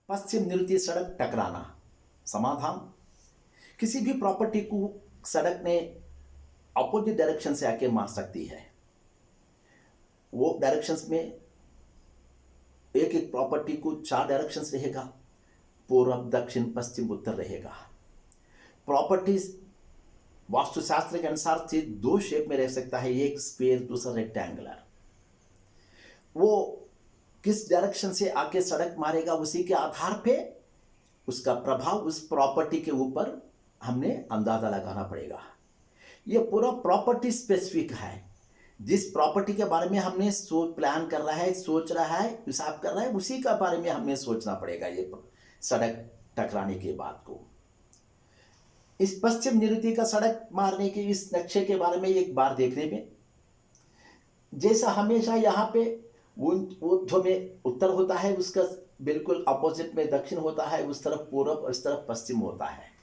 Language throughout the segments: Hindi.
पश्चिम निरुति सड़क टकराना। समाधान, किसी भी प्रॉपर्टी को सड़क ने अपोजिट डायरेक्शन से आके मार सकती है। वो डायरेक्शंस में एक एक प्रॉपर्टी को 4 डायरेक्शंस रहेगा, पूर्व दक्षिण पश्चिम उत्तर रहेगा। प्रॉपर्टीज वास्तुशास्त्र के अनुसार से 2 शेप में रह सकता है, एक स्क्वायर दूसरा रेक्टेंगुलर। वो किस डायरेक्शन से आके सड़क मारेगा उसी के आधार पे उसका प्रभाव उस प्रॉपर्टी के ऊपर हमने अंदाजा लगाना पड़ेगा। ये पूरा प्रॉपर्टी स्पेसिफिक है। जिस प्रॉपर्टी के बारे में हमने प्लान कर रहा है, सोच रहा है, हिसाब कर रहा है, उसी का बारे में हमें सोचना पड़ेगा। ये सड़क टकराने के बाद को इस पश्चिम निरुति का सड़क मारने के इस नक्शे के बारे में एक बार देखने में, जैसा हमेशा यहाँ पे ऊर्ध्व में उत्तर होता है, उसका बिल्कुल अपोजिट में दक्षिण होता है, उस तरफ पूर्व और इस तरफ पश्चिम होता है।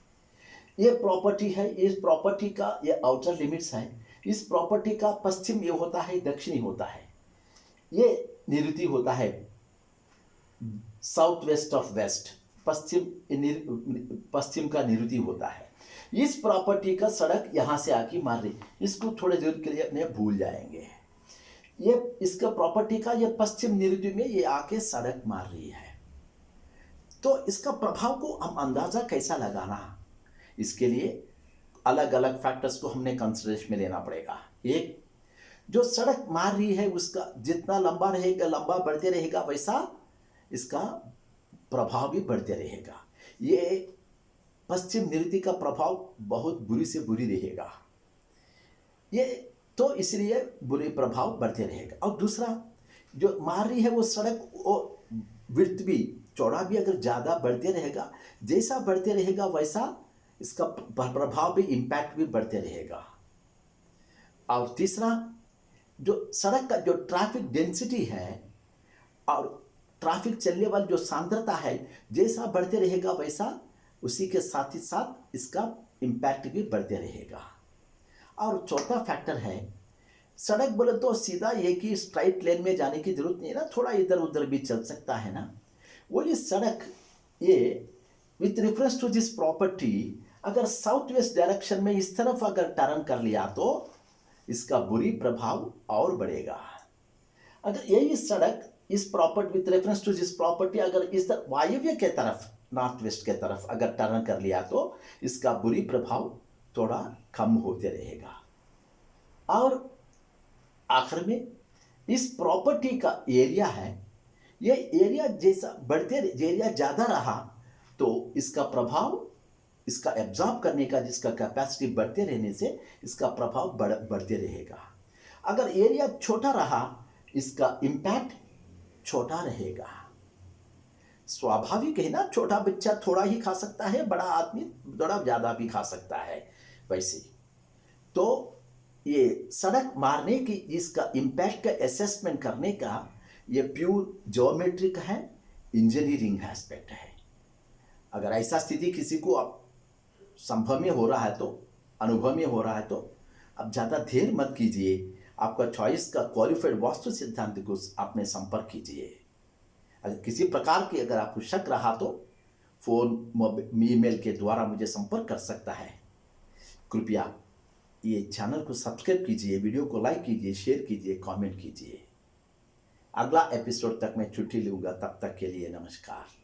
ये प्रॉपर्टी है, इस प्रॉपर्टी का ये आउटर लिमिट्स है। इस प्रॉपर्टी का पश्चिम ये होता है, दक्षिणी होता है। ये निरुति होता है साउथ वेस्ट ऑफ वेस्ट, पश्चिम का निरुति होता है। इस प्रॉपर्टी का सड़क यहाँ से आके मार रही, इसको थोड़े देर के लिए अपने भूल जाएंगे। ये इसका प्रॉपर्टी का ये पश्चिम निरुति में ये आके सड़क मार रही है, तो इसका प्रभाव को हम अंदाजा कैसा लगाना, इसके लिए अलग अलग फैक्टर्स को हमने कंसिडरेशन में लेना पड़ेगा। एक, जो सड़क मार रही है उसका जितना लंबा रहेगा, लंबा बढ़ते रहेगा, वैसा इसका प्रभाव भी बढ़ते रहेगा। ये पश्चिम निरुति का प्रभाव बहुत बुरी से बुरी रहेगा, ये तो इसलिए बुरे प्रभाव बढ़ते रहेगा। और दूसरा, जो मार रही है वो सड़क, वो विड्थ भी, चौड़ा भी अगर ज़्यादा बढ़ते रहेगा, जैसा बढ़ते रहेगा वैसा इसका प्रभाव भी, इम्पैक्ट भी बढ़ते रहेगा। और तीसरा, जो सड़क का जो ट्रैफिक डेंसिटी है और ट्रैफिक चलने वाली जो सांद्रता है, जैसा बढ़ते रहेगा वैसा उसी के साथ ही साथ इसका इम्पैक्ट भी बढ़ते रहेगा। और चौथा फैक्टर है, सड़क बोले तो सीधा एक ही स्ट्राइट लेन में जाने की जरूरत नहीं है ना, थोड़ा इधर उधर भी चल सकता है ना। वो ये सड़क, ये with reference to this property अगर साउथ वेस्ट डायरेक्शन में इस तरफ अगर टर्न कर लिया तो इसका बुरी प्रभाव और बढ़ेगा। अगर यही सड़क इस property with reference to this property अगर इस तरफ वायव्य के तरफ, नॉर्थ वेस्ट के तरफ अगर टर्न कर लिया तो इसका बुरी प्रभाव थोड़ा कम होते रहेगा। और आखिर में इस प्रॉपर्टी का एरिया है, ये एरिया जैसा बढ़ते, एरिया ज़्यादा रहा तो इसका प्रभाव, इसका एब्जॉर्ब करने का जिसका कैपेसिटी बढ़ते रहने से इसका प्रभाव बढ़ते रहेगा। अगर एरिया छोटा रहा इसका इम्पैक्ट छोटा रहेगा। स्वाभाविक है ना, छोटा बच्चा थोड़ा ही खा सकता है, बड़ा आदमी थोड़ा ज़्यादा भी खा सकता है। वैसे तो ये सड़क मारने की इसका इम्पैक्ट का असेसमेंट करने का ये प्योर ज्योमेट्रिक है, इंजीनियरिंग एस्पेक्ट है। अगर ऐसा स्थिति किसी को अब संभव में हो रहा है तो, अनुभव में हो रहा है तो अब ज़्यादा देर मत कीजिए, आपका चॉइस का क्वालिफाइड वास्तु सिद्धांत को आपने संपर्क कीजिए। अगर किसी प्रकार की अगर आपको शक रहा तो फ़ोन, ईमेल के द्वारा मुझे संपर्क कर सकता है। कृपया ये चैनल को सब्सक्राइब कीजिए, वीडियो को लाइक कीजिए, शेयर कीजिए, कमेंट कीजिए। अगला एपिसोड तक मैं छुट्टी लूँगा, तब तक के लिए नमस्कार।